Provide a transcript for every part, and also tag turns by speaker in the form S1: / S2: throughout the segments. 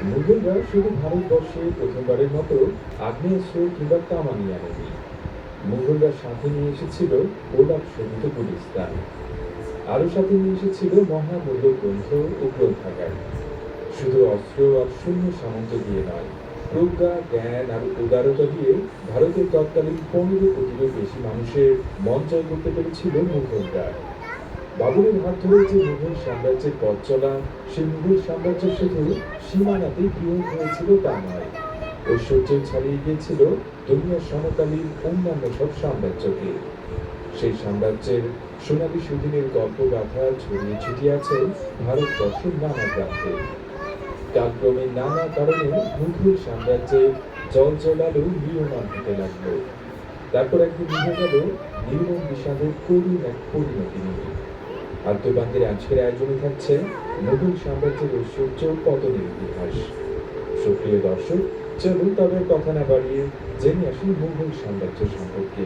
S1: মুঘলরা শুধু ভারতবর্ষে প্রথমবারের মতো আগ্নেয়াস্ত্র কিংবা কামানি আনেনি। মুঘলরা সাথে নিয়ে এসেছিল গোলাপ শোভিত গুলিস্তান, আরো সাথে নিয়ে এসেছিল মহামূল্য গ্রন্থ ও গ্রন্থাগার। শুধু অস্ত্র আর শূন্য সামন্ত দিয়ে নয়, প্রজ্ঞা, জ্ঞান আর উদারতা দিয়ে ভারতের তৎকালীন 15 কোটিরও বেশি মানুষের মন জয় করতে পেরেছিল মুঘলরা। বাবরের হাত ধরে যে মুঘল সাম্রাজ্যের পথ চলা, সেই মুঘল সাম্রাজ্য শুধু সীমানাতেই বৃহৎ হয়েছিল তা নয়, ঐশ্বর্য ছাড়িয়ে গিয়েছিল দুনিয়ার সমকালীন অন্যান্য সব সাম্রাজ্যকে। সেই সাম্রাজ্যের সোনালী সুদিনের গল্পগাথা ছড়িয়ে ছিটিয়ে আছে ভারতবর্ষের নানা প্রান্তে। কালক্রমে নানা কারণে মুঘল সাম্রাজ্যের জলজলালো ম্রিয়মাণ হতে লাগলো। তারপর একদিন নিভে গেল নির্মম বিষাদের করুণ এক পরিণতি নিয়ে। আদ্যবান্তের আজকের আয়োজনে থাকছে মুঘল সাম্রাজ্যের ঐশ্বর্য পতনের ইতিহাস। সুপ্রিয় দর্শক, চলুন তবে কথা না বাড়িয়ে জেনে আসি মুঘল সাম্রাজ্য সম্পর্কে।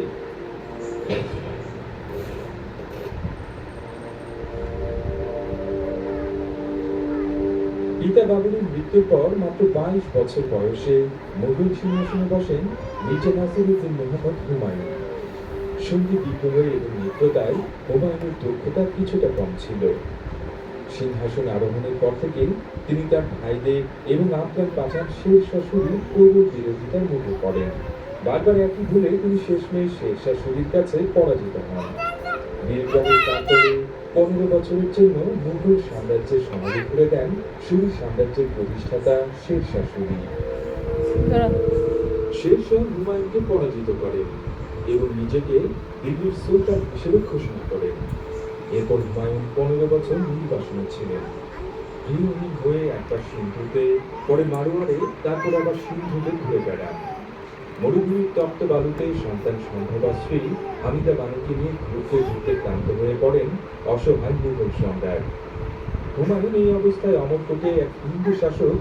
S1: পিতা বাবরের মৃত্যুর পর মাত্র 22 বছর বয়সে মুঘল সিংহাসনে বসেন মির্জা নাসিরউদ্দিন মোহাম্মদ হুমায়ুন। সঙ্গীত বিদ্রোহে এবং মিত্রতায় হুমায়ুনের দক্ষতা কিছুটা কম ছিল। সিংহাসন আরোহণের পর থেকেই তিনি তার ভাইদের এবং আফগান পাঠান শের শাহ সূরির প্রবল বিরোধিতার মুখে পড়েন। বারবার একই ভুলে তিনি শেষমেশ শের শাহ সূরির কাছে পরাজিত হন। বীরগড়ের প্রান্তরে 15 বছরের জন্য মুঘল সাম্রাজ্যের সমাধি করে দেন সূরি সাম্রাজ্যের প্রতিষ্ঠাতা শের শাহ সূরি। শের শাহ হুমায়ুনকে পরাজিত করেন এবং নিজেকে দিল্লির সুলতান হিসেবে ঘোষণা করেন। এরপর হুমায়ুন 15 বছর নির্বাসনে ছিলেন। গৃহহীন হয়ে একবার সিন্ধুতে, পরে মারোয়ারে, তারপর আবার সিন্ধুতে ঘুরে বেড়ান। মরুভূমির তপ্ত বালুতে সন্তান সম্ভবা স্ত্রী হামিদা বানুকে নিয়ে ঘুরতে ঘুরতে ক্লান্ত হয়ে পড়েন অসহায় মুঘল সম্রাট। হুমায়ুন এই অবস্থায় অমরকোটে এক হিন্দু শাসক